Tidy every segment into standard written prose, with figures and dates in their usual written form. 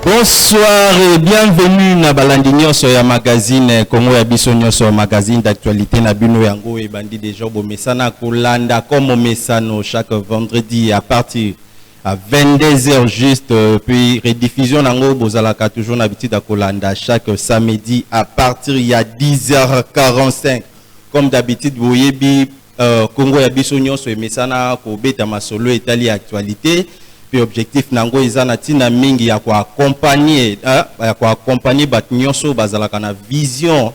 Bonsoir et bienvenue na balandi nyonso ya magazine Congo ya biso nyonso magazine d'actualité na bino yango et bandi déjà bomesana kolanda comme mesano chaque vendredi à partir à 22h juste puis rediffusion nango bozalaka toujours n'habitude à kolanda chaque samedi à partir il y a 10h45 comme d'habitude boyebi Congo ya biso nyonso mesana ko beta masolo etali actualité. Puis objectif nango ezana tina mingi ya ko accompagner bat nyonso bazalaka na vision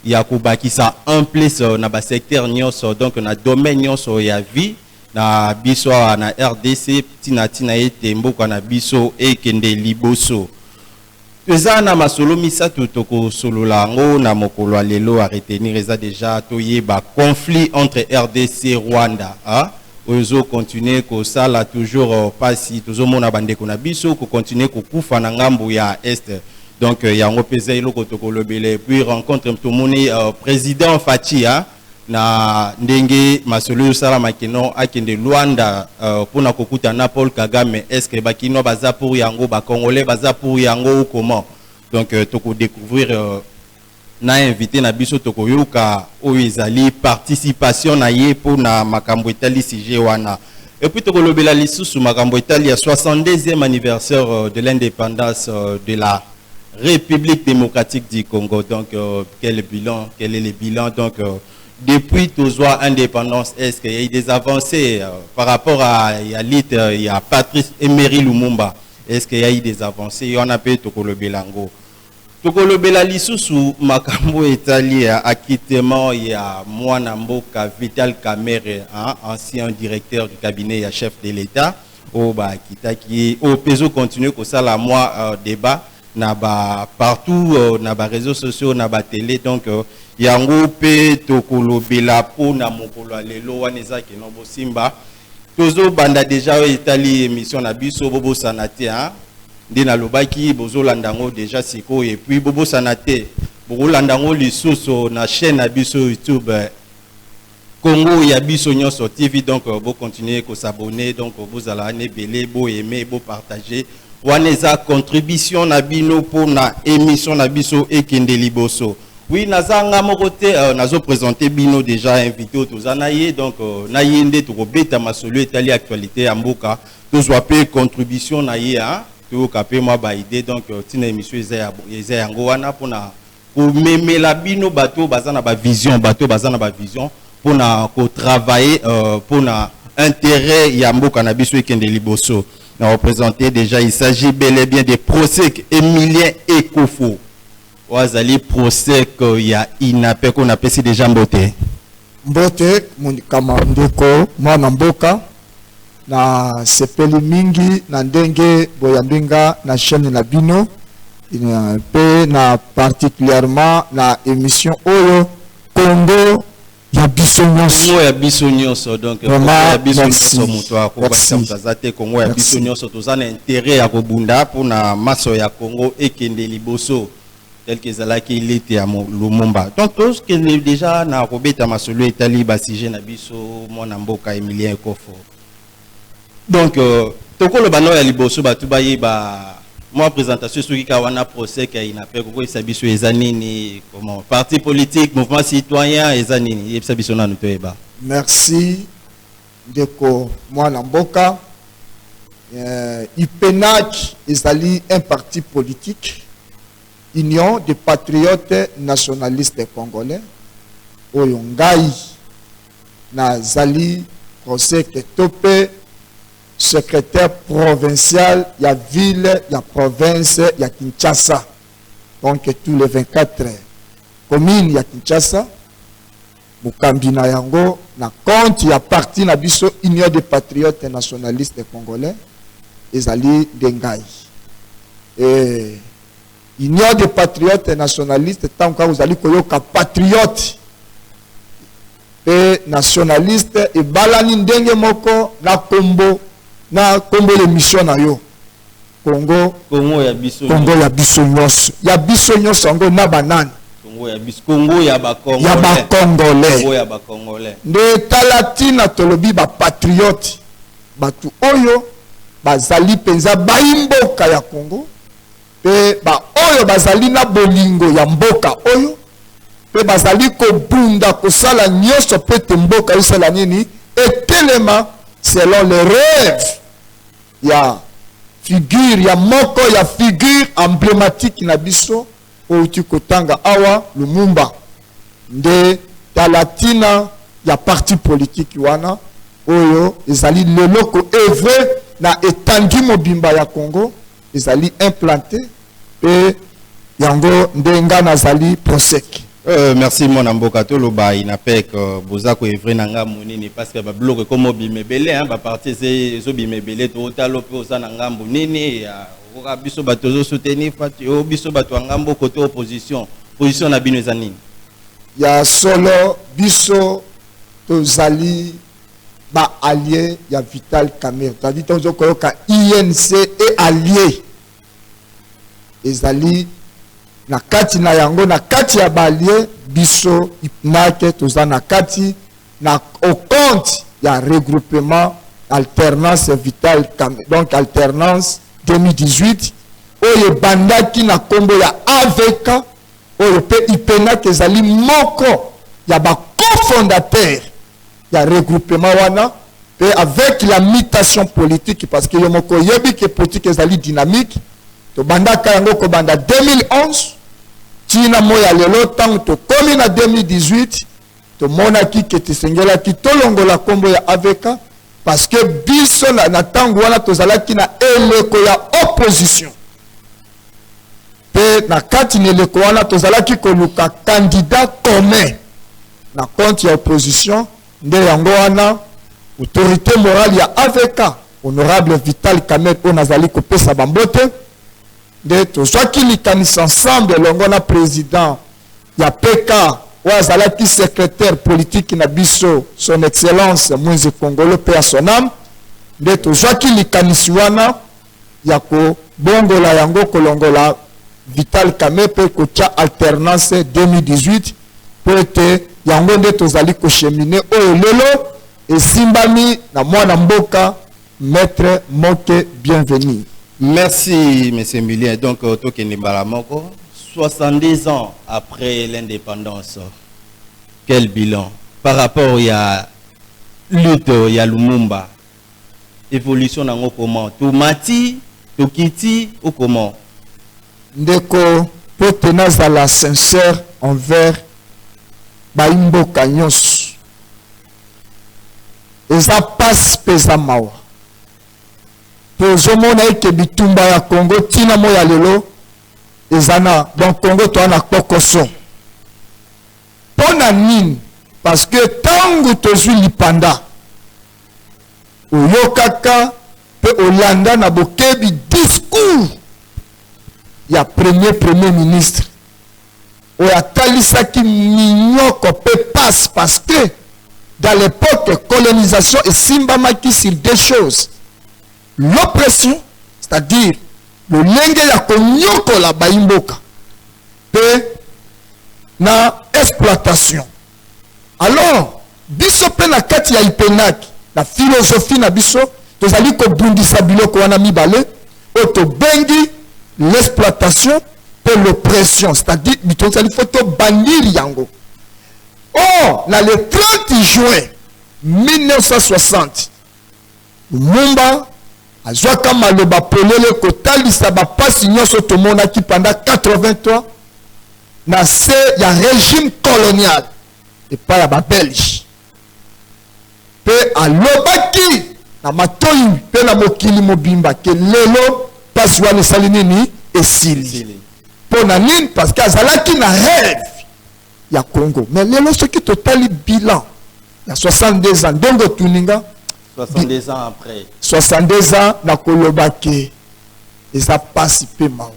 ya ko bakisa en place na ba secteur nyonso donc na domaine nyonso ya vie na biso na RDC tina ete mboka na biso ekende liboso ezana masolo misato toko solola ngo na mokolo lelo a retenir eza déjà toyeba conflit entre RDC Rwanda ozo continuer ko sala toujours pas si toujours mona bande ko na biso ko continuer ko kufa na ngambo ya est donc ya ngopeza iloko tokolobele puis rencontre mtomoni président Fachi na ndenge masolo sala makino akende Luanda pona kokuta na Paul Kagame est-ce que bakino baza pour yango ba congolais baza pour yango ou comment donc toko découvrir na invité na biso tokoyoka oizali participation na ye pour na makambo etali sujet wana et puis tokolobela lisusu makambo etali à 62e anniversaire de l'indépendance de la République démocratique du Congo donc quel est le bilan donc depuis tozoa indépendance est-ce qu'il y a eu des avancées par rapport à l'élite il y a Patrice Emery Lumumba est-ce qu'il y a eu des avancées on a peut tokolobela ngo tokolobela lisusu makambo etali acquittement ya mwana mboka Vital Kamerhe ancien directeur du cabinet ya chef de l'État o ba kitaki o peso continue ko sala moi débat na ba partout na ba réseaux sociaux na ba télé donc yango pe tokolobela po na mokolo lelo waneza ke no bosimba tozo banda déjà etali émission na biso bobo sanate Dina lobaki bozo landango déjà siko et puis bobo sanate bobo landango lisusu na chaîne na biso YouTube Congo ya biso nyonso TV donc bo continuer ko s'abonner donc vous allez belé bo aimer bo partager waneza contribution na bino pour na émission na biso ekende liboso oui nazanga mokote nazo présenter bino déjà invité tozanaye donc na yende to beta masolo etali actualité ya mboka tozwa pe contribution na ye to kapé moi ba idée donc tina émission eza yango wana pona ko memela bino bato bazana ba vision bato bazana ba vision pona ko travailler pona intérêt ya mboka na biso ekende liboso na représenter déjà il s'agit bel et bien de Prosek Emilien Ekofo wazali Prosek ya inape ko na pesi déjà mbote kama ndeko mwana mboka na sepeli mingi na ndenge boyambinga na chaîne na bino pe na particulièrement na émission oyo Congo ya biso nyonso donc ya biso nyonso muto akobasa mutazate Congo ya biso nyonso tozana intérêt ya kobunda pona maso ya Congo ekende liboso tel que zalaki ilite ya Lumumba donc tout ce que déjà na kobeta masolo etali ba sujet na biso mwana mboka Emilien Ekofo. Donc, tokolo bano ya liboso batu baye ba moi présentation sur qui wana procès qui n'a pas ko isabiso ezanini comment parti politique mouvement citoyen ezanini yebisabiso na ntoyeba. Merci ndeko mwana mboka IPENAC ezali un parti politique Union des patriotes nationalistes congolais oyo ngai na zali procès que topé secrétaire provincial ya ville ya province ya Kinshasa donc tous les 24 communes ya Kinshasa mukambi na yango na compte ya parti na biso Union des patriotes nationalistes congolais ezali dengai et Union des patriotes nationalistes tant que vous allez koyoka patriote et nationaliste et balani ndenge moko na kombo na kombo l'émission na yo Congo ya biso nyonso ya biso nyonso ngo na banani Congo ya ba Congolais de talatina tolobi ba patriote batu oyo bazali penza baimboka ya Congo pe ba oyo bazali na bolingo ya mboka oyo pe bazali ko bunda ko sala nyonso pe mboka isala nini etelema selon les rêves ya figure ya moko ya figure emblématique na biso oyo tikotanga awa Lumumba nde talatina ya parti politique wana oyo ezali leloko œuvre na étendue mobimba ya Congo ezali implanté et yango ndenga nazali prosec. Merci mon amboka toloba inapek bozako evre nanga monini parce que ba bloc comme bimebele hein ba parti c'est zo bimebele to talo pe oza nanga monini ya oka biso bato zo soutenir fati o biso bato ngambo côté opposition na bino ezanini ya solo biso tozali ba allié ya Vital Kamerhe tadi tozo koyoka INC et allié ezali na kati na yango na kati ya balie biso ipnake toza na kati na au compte ya regroupement alternance Vital Kamerhe donc alternance 2018 oyo bandaki na kombo ya AVK oyo pe ipnake ezali moko ya ba cofondateur ya regroupement wana pe avec la mutation politique parce que yomoko yebi que politique ezali dynamique to bandaka yango ko banda 2011 tina moya lelo tango to komi na 2018 to mona ki kete sengela ki tolongola kombo ya AVK parce que biso na tango wana tozalaki na eleko ya opposition pe na kati na eleko wana tozalaki koluka candidat commun na compte ya opposition nde yango wana autorité morale ya AVK honorable Vital Kamerhe po nazali kopesa bambote de tozwaki likanisi ensemble longo na président ya PK ou azalaki secrétaire politique na biso son excellence Moïse Kongolo pe à son âme de tozwaki likanisi wana ya ko bongola yango kolongola Vital Kamerhe pe kotia alternance 2018 pour ete yango nde tozali kocheminer oyo lelo esimbami na mwana mboka maître Moke bienvenue. Merci, M. Milien. Donc, Tokeni Balamoko, 70 ans après l'indépendance, quel bilan par rapport à lutte, il y a Lumumba, évolution dans comment tout mati, tout kiti ou comment? Ndeko, pour tenir à la sincère envers Baimbo Kanyos, et ça passe pesamment. Tozomona eke bitumba ya Congo tina moya lelo ezana donc Congo to na kokoso pona nini parce que tangu tozwi lipanda oyokaka pe olanda na bokebi discours ya premier ministre oya talisaki minyoko pe passe parce que dans l'époque colonisation et simbamaki sur deux choses. L'oppression, c'est-à-dire le lenge ya konyoko la baimboka pe na exploitation. Alors biso pe na kati ya ipenaki la philosophie na biso tozali ko bundisa biloko wana mibale oto bengi l'exploitation pe l'oppression, c'est-à-dire bitozali photo bandir yango. Or na le 30 juin 1960 Lumumba azwaka maloba polele kotalisa bapasi nyonso tomonaki pendant 83 na se ya régime colonial epai ya babelge pe alobaki na matoi pe na mokili mobimba ke lelo pasi wana esali nini esili mpo na nini parce que azalaki na rêve ya Congo mais lelo soki totali bilan ya 62 ans ndenge tuninga 62 ans après. 62 ans na kolobake eza pasi pe mawa.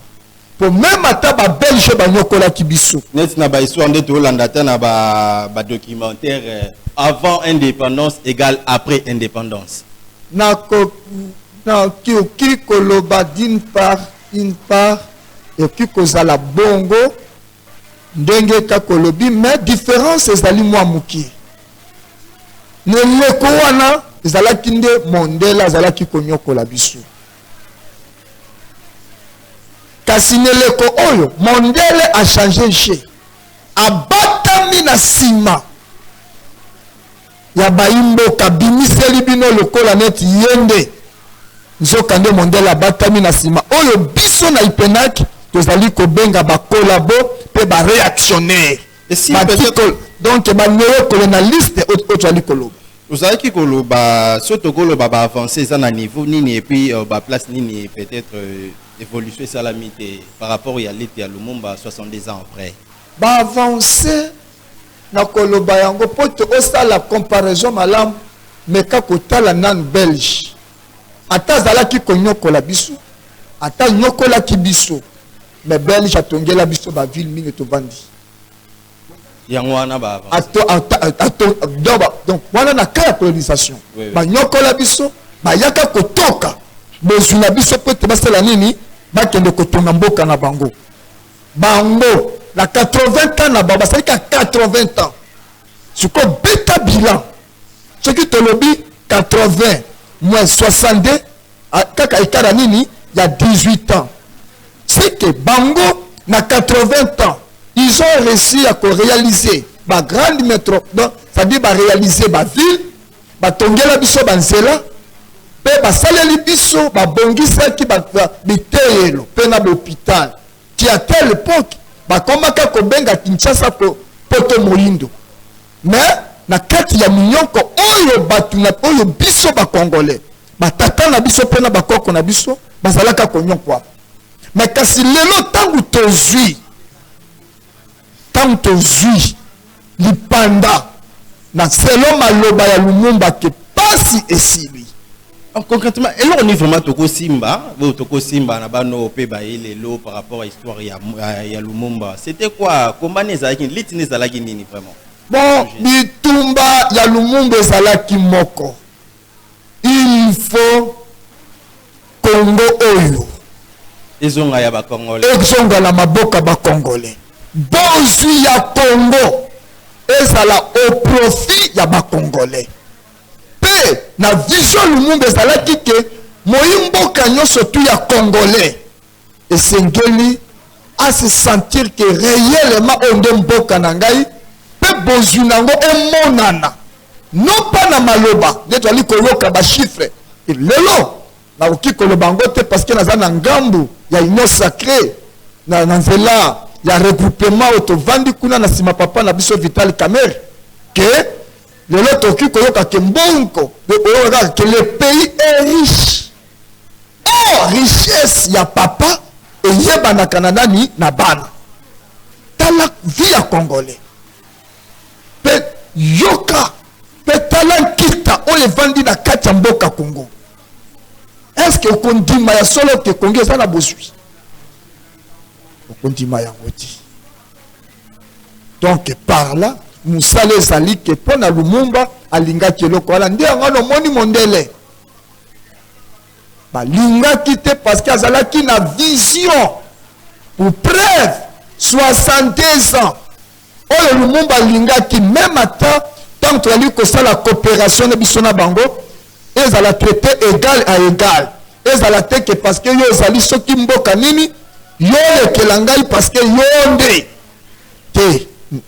Pour même ata ba belge ba nyokola kibiso. Net na ba histoire ndeto Hollanda ta na ba documentaire avant indépendance égale après indépendance. Na ki koloba d'une part et ki kozala bongo ndenge ka kolobi mais différence ezali mwa muki. Neleko wana ezalaki nde Mondela azalaki konyokola biso kasi neleko oyo mondele a changé jeu abatami na sima ya baimboka bimiseli bino lokola neti yende nzoka nde mondele abatami na sima oyo biso na ipenaki tozali kobenga bakolabo mpe baréactionnaire donc banéocolonialiste oyo tozali koloba ozalaki koloba so tokoloba baavancé eza na niveau nini et puis baplace nini peut-être évolution esalami te par rapport ya lete ya Lumumba 70 ans après baavancé na koloba yango mpo te osala comparaison malamu meka kotala nanu belge ata azalaki konyokola biso ata nyokolaki biso mais belge atongela biso baville mingi tovandi yango wana donc wana na cas ya colonisation banyokola biso bayaka kotoka bozwi na biso mpo ete basala nini bakende kotonga mboka na bango bango na 80 ans na bango basalaki ya 80 ans sikoyo beta bilan soki tolobi 80 moins 62 kaka ekara nini ya 18 ans c'est que bango na 80 ans ils ont réussi à réaliser ba grande métropole c'est-à-dire ba réaliser ba ville ba tongela biso banzela pe basaleli biso babongisaki biteyelo pe na l'hôpital qui à telle époque bakomaka kobenga Kinshasa poto moyindo mais na kati ya minyoko oyo batu na oyo biso bakongolais batata na biso pe na bakoko na biso bazalaka konyokwa mais kasi lelo tangu tozwi lipanda na selo maloba ya Lumumba ke pasi esili concrètement eloko ni vraiment toko simba na bano pe baelelo par rapport à histoire ya Lumumba c'était quoi comment nezalaki litini ezalaki nini vraiment bon bitumba ya Lumumba ezalaki moko il faut Congo oyo ezonga ya bakongolais ezonga na maboka bakongolais bozwi ya Congo ezala au profit ya bakongolais pe na vision Lumumba ezalaki ke moyimboka nyonso tu ya congolais esengeli à se sentir que réellement onde mboka na ngai pe bozwi nango emonana non pas na maloba nde toali koyoka bachiffre lelo nakoki koloba yango te parce que naza na ngambu ya union sacrée na nzela ya regroupement oyo tovandi kuna na nsima papa na biso Vital Kamerhe ke lelo tokoki koyoka ke mbongo oyoka ke le pays est riche or richesse ya papa eyebanaka na nani na bana tala vie ya congolais pe yoka pe tala nkita oyo evandi na kati ya mboka Congo est-ce que okondima ya solo ke Congo eza na bozwi okondima yango ti donc par là musala ezali ke mpo na Lumumba alingaki eloko wana nde yango nomoni mondele balingaki te parce que azalaki na vision pour preuve 62 ans oyo Lumumba alingaki même ata tant toali kosala coopération na biso na bango ezala traité égal à égal ezala te ke parce que yo ezali soki mboka nini yo lekela ngai parce que yo nde te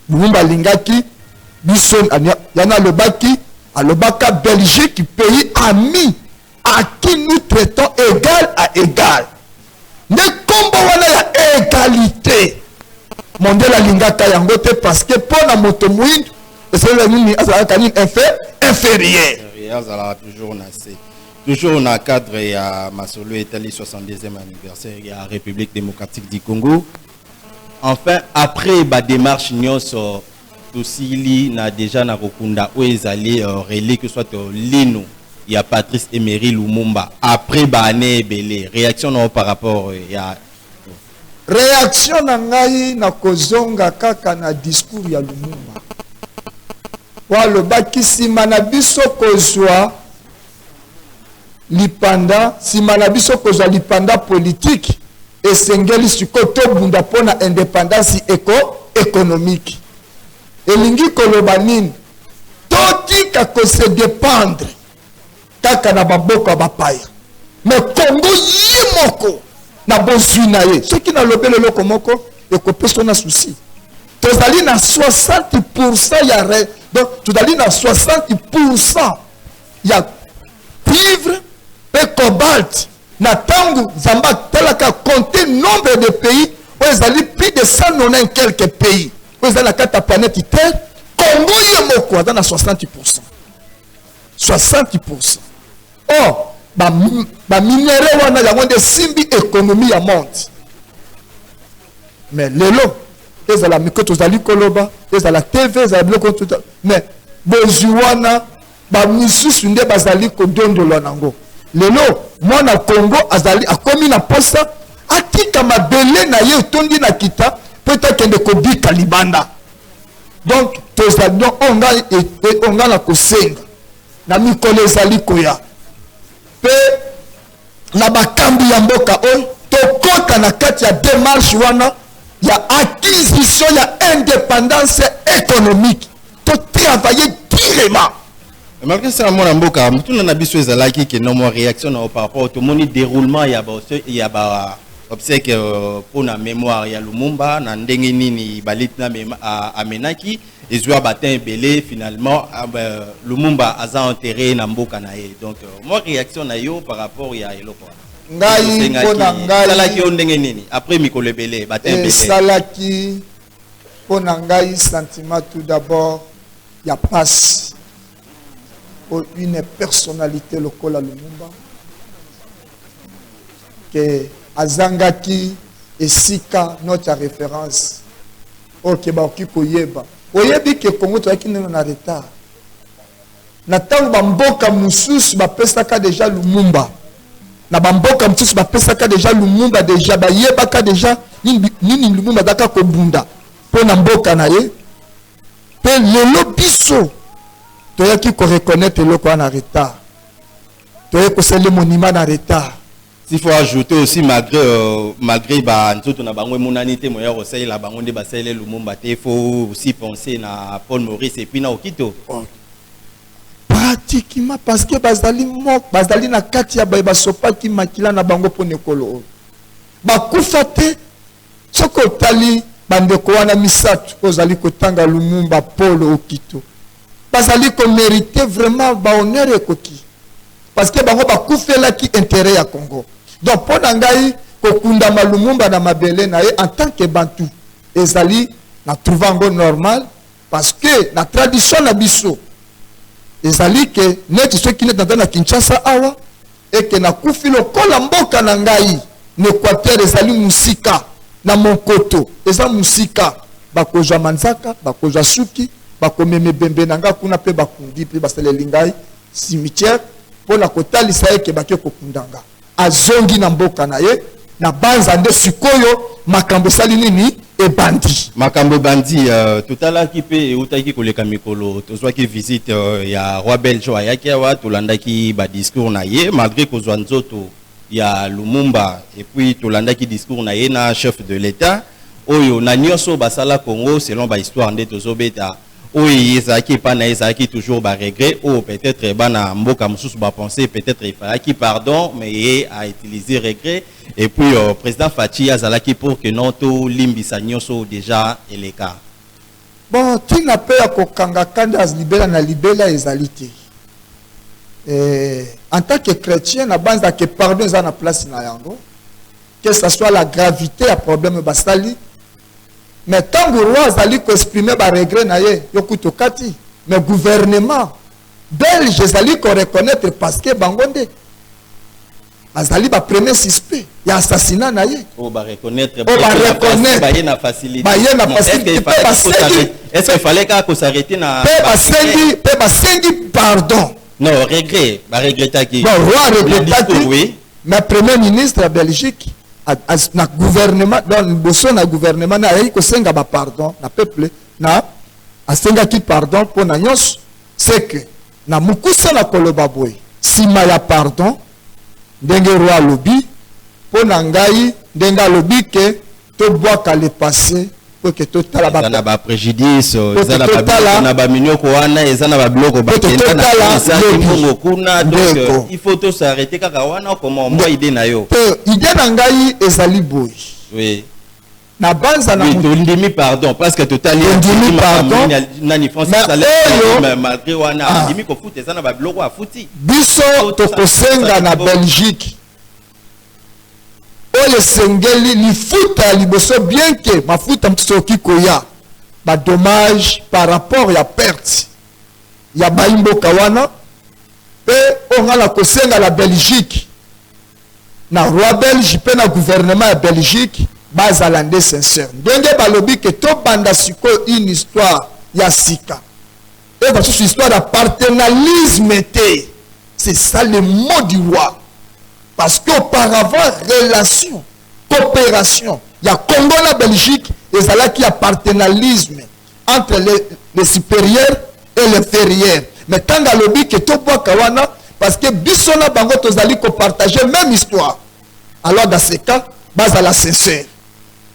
Lumumba alingaki biso yana alobaka Belgique pays ami à qui nous traitons égal à égal ne kombo wana ya égalité mondela lingaka yango te parce que pona moto mwindu esala nini azalaka nini inférieur toujours dans le cadre ya masolo etali 72e anniversaire ya République démocratique du Congo. Enfin après ba démarche nyonso tosili na déjà na kokunda o ezali relais que soit lino ya Patrice Emery Lumumba après ba année belé réaction non par rapport ya réaction na ngai na kozonga kaka na discours ya Lumumba walo bakisima na biso kozwa lipanda sima na biso kozwa lipanda politique esengeli siko tobunda pona indépendance économique elingi koloba nini totika kose dépendre kaka na baboka bapaya mais Congo yimoko na bozwi na ye soki nalobeli eloko moko ekopesa na souci tozali na 60% ya donc tozali na 60% ya cuivre et cobalt na tangu zamba talaka compter nombre de pays oyo ezali plus de 190 quelques pays oyo ezali na kati ya planète terre Congo ye moko aza na 60%. 60%. Or ba minere wana yango nde simbi économie ya monde. Mais lelo ezala miko tozali koloba ezala TV ezala biloko tout mais bozwi wana ba misusu nde bazali kodondola nango. Lelo mwana Congo azali akomi na posa atika mabele na ye tondi na kita peut-être de kobika libanda. Donc tozali onga na kosenga na mikolo ezali koya pe na bakambi ya mboka oyo tokota na kati ya démarche wana ya acquisition ya indépendance économique to travailler durement. Malgré ça, mon amboka, tout le monde a ezalaki que non réaction par rapport au moni déroulement il y a obsèque pour la mémoire ya Lumumba na ndenge nini balitna amenaki ezwa batin belé finalement Lumumba aza enterré na mboka na ye. Donc moi réaction na yo par rapport ya eloko ngai pona ngai salaki o ndenge nini après mikolo belé batin belé salaki pona ngai sentiment tout d'abord ya passe pour une personnalité lokola Lumumba que azangaki esika notre référence ok ba okiko yeba oyebi ke Congo toyaki na retard na tango bamboka mususu bapesaka déjà Lumumba na bamboka mususu bapesaka déjà Lumumba déjà bayebaka déjà nini Lumumba daka kobunda pona mboka na ye pe lelo biso toyaki ko reconnaître eloko na retard toyaki kosala monument na retard. S'il faut ajouter aussi malgré nzoto na bango monanité moya rosay la bango nde basele Lumumba te faut aussi penser na Paul Maurice et puis na Okito pratiquement parce que bazali na kati ya basopa ki makila na bango pone kolo bakufa te soko tali bandeko wana misatu ozali kotanga Lumumba Paul Okito bazali ko mériter vraiment ba honneur ekoki parce que bango bakufela ki intérêt ya Congo. Donc pour nangai kokunda Lumumba na mabele na ye en tant que bantu ezali na trouvango normal parce que na tradition na biso ezali que neti ceux qui n'est na Kinshasa awa et que na kufilo kola mboka na ngai na Équateur ezali musika na Monkoto eza musika bakozwa manzaka bakozwa suki bakomeme bembe nanga kuna pe bakundi pe basele lingai cimetière pour la kotalisa ye ke bakye kokundanga azongi na mboka na ye na banza nde sikoyo makambo sali nini e bandi makambo bandi totala ki pe utaki koleka mikolo tozwa ki visite ya roi belge ayaki awa tolandaki ba discours na ye malgré kozwa nzoto ya Lumumba et puis tolandaki discours na ye na chef de l'état oyo na nyonso basala Congo selon ba histoire nde tozobeta oui, Ezaki pana Ezaki toujours ba regret ou peut-être bana mboka mususu ba penser peut-être il fallait qu'il pardon mais a utilisé regret et puis président Fachi azalaki pour que non to limbisa nyonso déjà et cas. Bon, tu n'as pas ko kanga kanda libela na libela ezalite. En tant que chrétien na banza que pardon za na place na yango que ça soit la gravité à problème basali. Mais tant que le roi Zali exprimer ba regret na ye yokuto kati mais gouvernement belge Zali ko reconnaître parce que bangonde Azali ba premier suspect ya assassinat na ye oh ba reconnaître ba ye na facilité est-ce qu'il fallait qu'on s'arrête na pe ba sengi pardon non regret ba regretter qui bon roi regretter oui mais premier ministre de Belgique na gouvernement dans na gouvernement na yiko senga ba pardon na peuple na asenga ki pardon pour na nyos c'est que na mukusa na koloba boy sima ya pardon ndenge roi lobi pour na ngai ndenga lobi ke to boaka le passé pour que tout à la bas na ba préjudice eza na ba na ba minyoko wana eza na ba biloko ba kenda na ça mbongo kuna donc il faut tout s'arrêter kaka wana comment moi idée na yo idée na ngai ezali boy oui na banza na ndimi pardon parce que total ndimi pardon nani français ça l'air malgré wana ndimi ko foot eza na ba biloko a footi biso to kosenga na Belgique oyo sengeli lifuta liboso bien que mafuta msoki koya ba dommage par rapport ya perte ya baimbo kawana pe ongala kosenga la Belgique na roi belge pe na gouvernement ya Belgique bazalande sincère ndenge balobi que to banda siko une histoire ya sika et parce que histoire de partenarialisme c'est ça le mot du roi parce qu'auparavant relation coopération il y a Congo la Belgique et ça là qui a partenarialisme entre les supérieurs et les inférieurs mais tant galobi que to bois kawana parce que bisona bango tozali ko partager même histoire alors dans ce cas bazala sincère.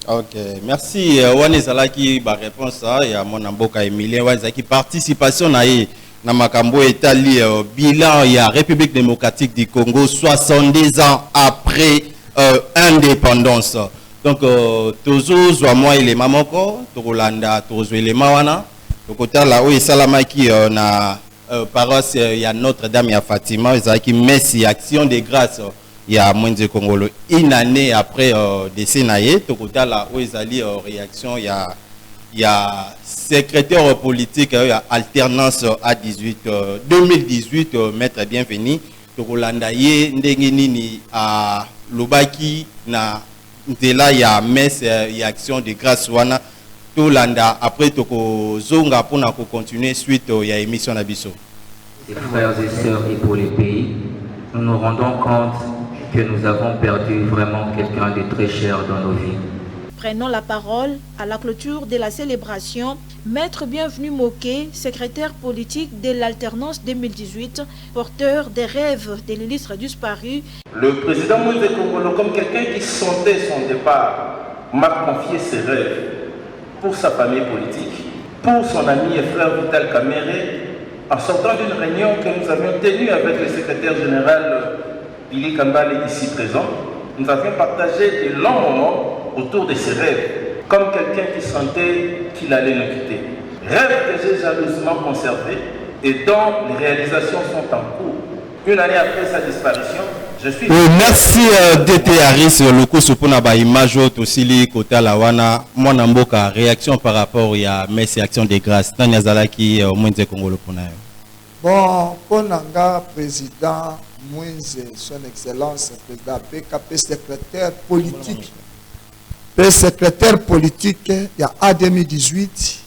Ok, merci. Wanezalaki ba réponse ça et à mon amboka Emilien Wanezaki participation na makambo etali bilan ya République démocratique du Congo 70 ans après indépendance. Donc tozo zwa moi ile mamoko to Rolanda tozo ile mawana to kota la o salamaki na paroisse ya Notre-Dame ya Fatima ezaki messe action de grâce. Il y a moins de Congolo. Une année après décès naïe, Tokota la Oezali réaction, il y a secrétaire politique, il y a alternance à 2018, maître bienvenu. Tokolanda ye ndengenini à Lobaki na Ndela il y a messe, il y a action de grâce wana. Tolanda après Toko Zonga pour continuer suite il y a émission Nabiso. Frères et sœurs et pour les pays, nous nous rendons compte que nous avons perdu vraiment quelqu'un de très cher dans nos vies. Prenons la parole à la clôture de la célébration. Maître Bienvenu Moké, secrétaire politique de l'alternance 2018, porteur des rêves de l'illustre disparu. Le président Moïse Kongolo, comme quelqu'un qui sentait son départ, m'a confié ses rêves pour sa famille politique, pour son ami et frère Vital Kamere, en sortant d'une réunion que nous avions tenue avec le secrétaire général Billy Kambale ici présent. Nous avions partagé de longs moments autour de ses rêves, comme quelqu'un qui sentait qu'il allait nous quitter. Rêves que j'ai jalousement conservés et dont les réalisations sont en cours. Une année après sa disparition, je suis... merci DT Harris, le coup sur la image aussi les côté la wana mon amboka réaction par rapport à mes actions de grâce. Tania Zalaki au moins de Congo le ponayo. Bon, Ponanga président Moïse, son excellence président PKP secrétaire politique. Le secrétaire politique il y a en 2018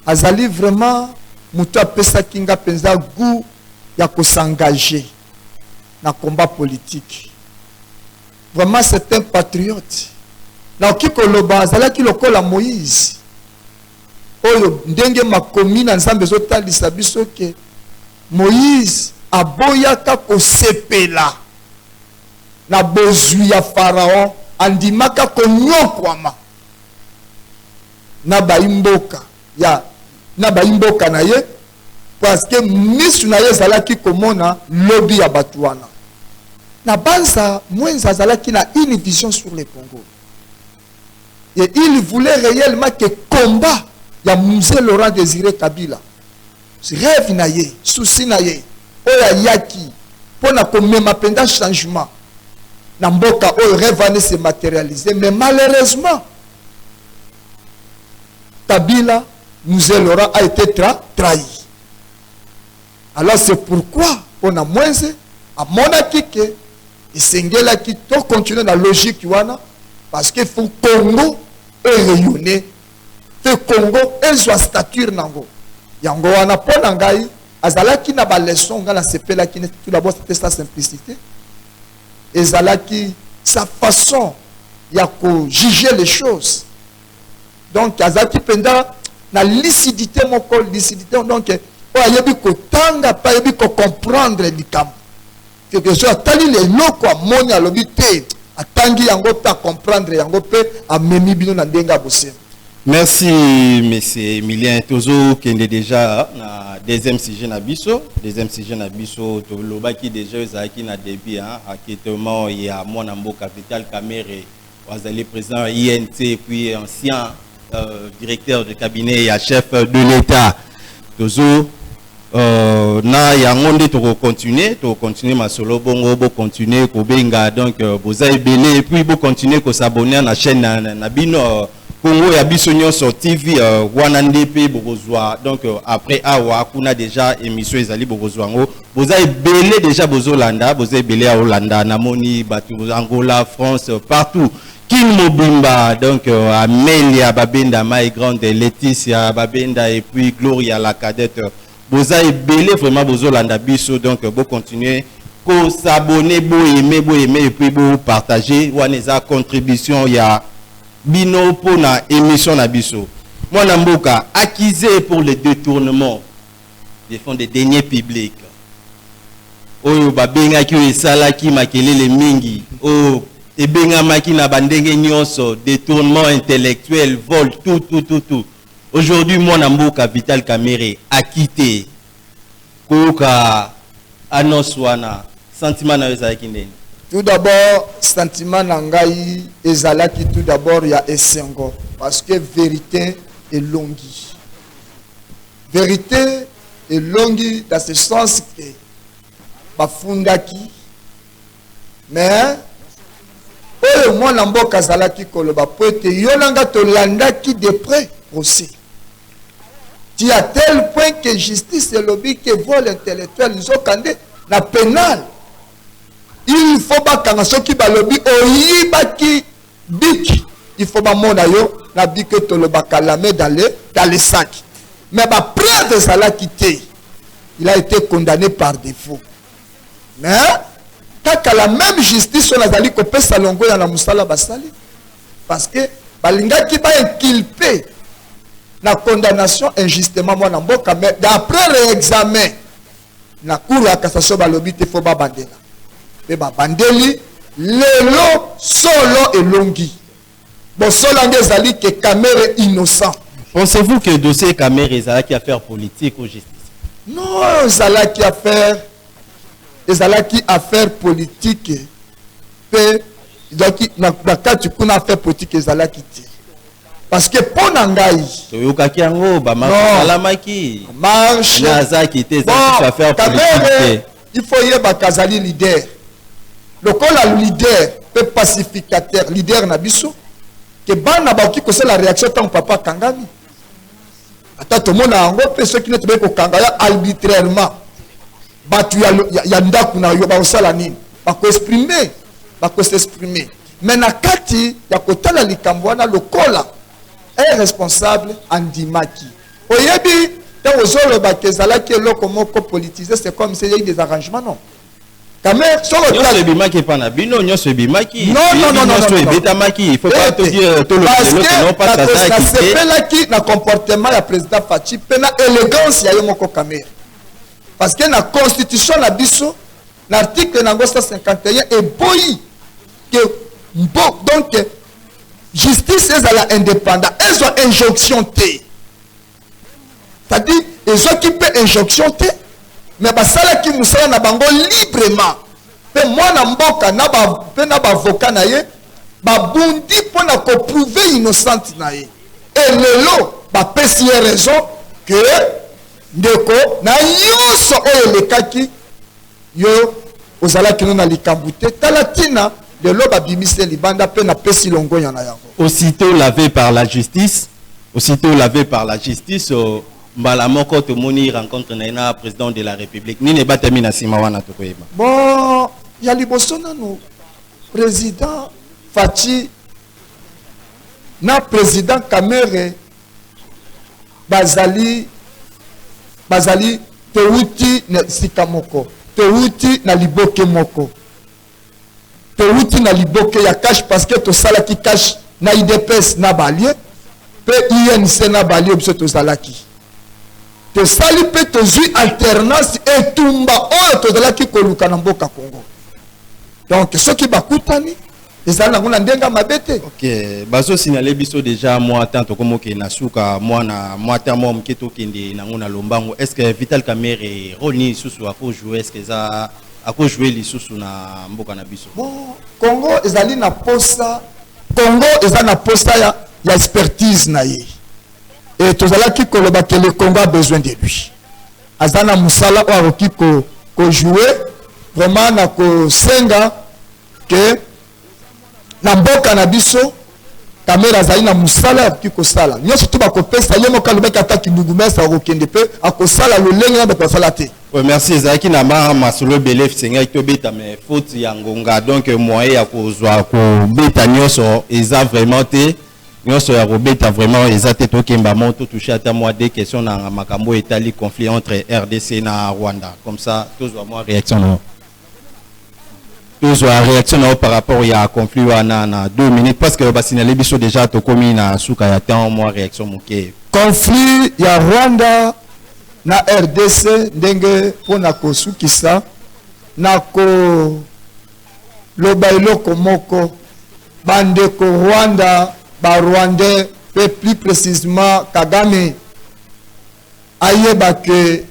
azali vraiment mutu apesa kinga penza goût ya ko s'engager na combat politique. Vraiment c'est un patriote. Na kikoloba azalaki lokola Moïse. Oyo ndenge makomi na nzambe zotalisa biso ke Moïse aboyaka kosepela na bozwi ya Pharaon andimaka konyokwama na baimboka ya na baimboka na ye parce que misu na ye zalaki komona lobby ya batuana na banza mwenza zalaki na une vision sur le Congo et il voulait réellement que combat ya Mzee Laurent Désiré Kabila rêve na ye souci na ye oya yaki pona komema penda changement na mboka oyo rêve se matérialiser mais malheureusement Kabila Mzee Laurent a été trahi. Alors c'est pourquoi on a moins à monaki que esengela ki to continuer la logique wana parce que faut Congo rayonner le Congo ezwa stature nango yango wana pona ngai azalaki na ba leçon ngala sepela ki tout d'abord c'était sa simplicité ezalaki sa façon ya ko juger les choses donc azalaki penda na lucidité moko lucidité donc o ayebi ko tanga pa yebi ko comprendre likambo quelque chose atali le loko amoni alobi te atangi yango ta comprendre yango pe amemi bino na ndenga bosembo. Merci, monsieur Emilien Tozo, qui est déjà na deuxième sujet na biso. Deuxième sujet na biso, Toloba qui déjà est na début, acquittement, il y a mon ambo capital Caméré, Wazali président INT, puis ancien directeur de cabinet et chef de l'État. Tozo, na yangonde to continuer ma solo bongo, bo continuer ko benga donc vous avez belé et puis bo continuer ko s'abonner à la chaîne na bino Congo ya biso nyonso TV wana ndepe bokozwa donc après awa kuna déjà émission ezali bokozwa ngo boza ebele déjà bozolanda boza ebele ya Hollanda namoni batu Angola France partout Kin Mobimba donc Amélia Babenda my grande Laetitia Babenda et puis Gloria la cadette boza ebele vraiment bozolanda biso donc bo continuer ko s'abonner bo aimer et puis bo partager wana contribution ya Bino pour na émission na biso. Moi Namboka accusé pour le détournement des fonds de deniers publics. Oyo babenga ki esala ki makelele mingi. O ebenga maki na bandenge nyonso détournement intellectuel, vol tout. Aujourd'hui moi Namboka Vital Caméré a quitté Koka annonce wana sentiment na ezaki ndeni. Tout d'abord, sentiment nangai ezalaki tout d'abord il y a esengo parce que vérité est longue. Vérité est longue dans ce sens que bafundaki mais oyo mwana mboka azalaki koloba po ete yo nanga tolandaki de près aussi. Tu à tel point que justice et lobby que vol intellectuel nous ont candé na pénal. Il faut pas que ceux qui balobi oyibaki bik il faut pas mona yo na bik to le bakalamé dans les sacs mais ba preuve ça l'a quitté il a été condamné par défaut mais quand la même justice on a dali ko pesa longo ya na musala basali parce que balinga ki ba inculpé la condamnation injustement moi na mboka mais d'après l'examen na cour ya cassation balobi te faut ba bandela bandeli lelo solo et longi bon solo ngezali que Caméré innocent. Pensez-vous que le dossier Caméré est qui affaire politique ou justice? Non, ezalaki affaire politique pe donc na cas tu kuna affaire politique ezalaki ti parce que pour nangai toyokaki yango ba malamaki marche nazaki te affaire politique il faut yeba kazali leader. Le leader, le pacificateur, leader Nabiso, que bana baki ko c'est la réaction ton papa Kangami. Attends tout le monde a en gros ceux qui ne te ko Kangaya arbitrairement. Batu ya ndaku na yo ba osala nini? Ba ko s'exprimer. Mais na kati ya kotala likambwana lokola est responsable andimaki. Oyebi tant ozolo ba kezala ki eloko moko politisé c'est comme s'il y a eu des arrangements non. Non, non, il faut pas te dire tout le monde pas na comportement ya président Fachi pena élégance ya yomoko Caméré parce que na constitution la biso l'article nango 151 et boyi que donc justice est à la indépendant elles ont injonction T c'est-à-dire ils ont qui peut injonction T mais basala ki musala na bango librement pe mwana mboka na ba pe na ba avocat na ye ba bundi pona ko prouver innocente na ye et lelo ba pesi raison que ndeko na yoso oyo lekaki yo ozala kino na likambute talatina lelo ba bimise libanda pe na pesi longo yana yango aussitôt lavé par la justice Mbalamoko Tomoni rencontre na président de la République. Ni ne batami na sima wana tokoyeba. Bon, ya liboso nanu président Fachi na président Caméré bazali teuti na sikamoko, teuti na liboke moko. Teuti na liboke ya cash parce que to sala ki cash na IDPS na balie, pe INC na balie obso to salaki. To sali pe to zui alternance et tumba oyo to zala ki koluka na mboka Congo. Donc ce qui bakutani ezali nango na ndenga mabe te. Ok, bazo signaler biso déjà moi tant comme que na suka moi na moi tant moi mketo kende nango na lombango. Est-ce que Vital Kamerhe Roni susu ako jouer est-ce que ça ako jouer li susu na mboka na biso? Bon, Congo ezali na posa, Congo ezali na posa ya expertise na ye. Et tozalaki koloba que le Congo a besoin de lui. Azana musala o aroki ko jouer vraiment na ko senga que na mboka na biso Kamera azali na musala ki ko sala. Nyoso to ba ko pesa ye mo kaloba ka taki ndugumesa okende pe akosala lolenge na ba sala te. Oui, merci Ezaki na ma solo belef senga to beta mais faute ya ngonga donc moyen ya kozwa ko beta nyoso eza vraiment te. Nyoso ya robeta vraiment ezate to kemba monto toucher ata moi des questions na makambo etali conflit entre RDC na Rwanda. Comme ça tous moi réaction non. Tous réaction par rapport à conflit na 2 minutes parce que basinale biso déjà to komi na suka ya temps moi réaction moké. Conflit ya Rwanda na RDC ndenge pona kosukisa na ko lobailoko moko bandeko Rwanda ba Rwandais pe plus précisément Kagame ayeba que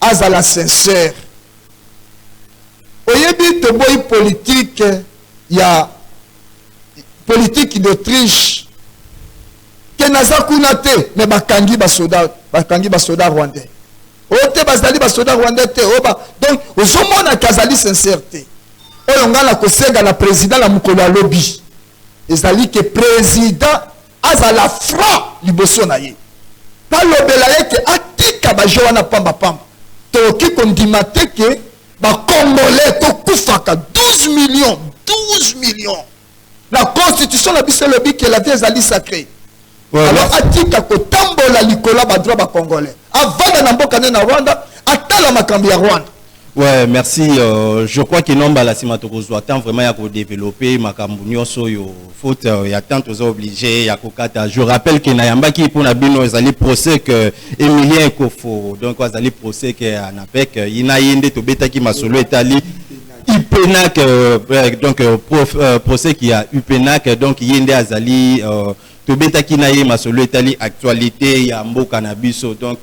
azala sincère oyebi to boy politique ya politique d'Autriche ke naza kuna te me bakangi ba soda rwandais ote bazali ba soda rwandais te oba donc ozomona kazali sincérité oyo ngala kosenga na président la mukolo ya lobby ezali ke président azala franc liboso na ye palobela ye ke atika baje wana pamba pamba toki kondima te ke Congolais tokufaka 12 millions. La constitution la biso lobi que la vie ezali sacrée. Alors atika kotambola likola ba droit ba Congolais. Avant na mboka na Rwanda, atala makambi ya Rwanda. Ouais, merci. Je crois que non la simatorozo attend vraiment ya ko développer makambu nyonso yo faute ya tant aux obligés ya kokata. Je rappelle que na yambaki pour na bino ezali procès que Emilien Kofo donc ezali procès que anapek ina yende to betaki masolo etali Upenak donc procès qui a Upenak donc yende azali to betaki na ye masolo etali actualité ya mboka na biso donc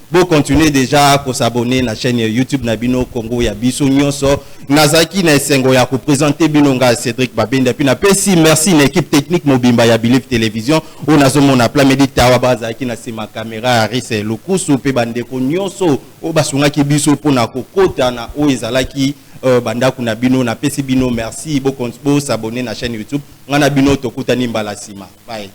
Bon, continuez déjà à s'abonner à la chaîne YouTube Nabino Congo ya biso nyonso nazaki na esengo ya ko présenter binonga Cédric Babenda puis na pesi merci na équipe technique Mobimba ya Believe Télévision on azomona plan médita wa bazaki na sima caméra Aris Lokusu pe bandeko nyonso o basunga ki biso pona ko kota na o ezalaki banda kuna bino na pesi bino merci bo s'abonner na chaîne YouTube ngana bino tokutani mbala sima bye.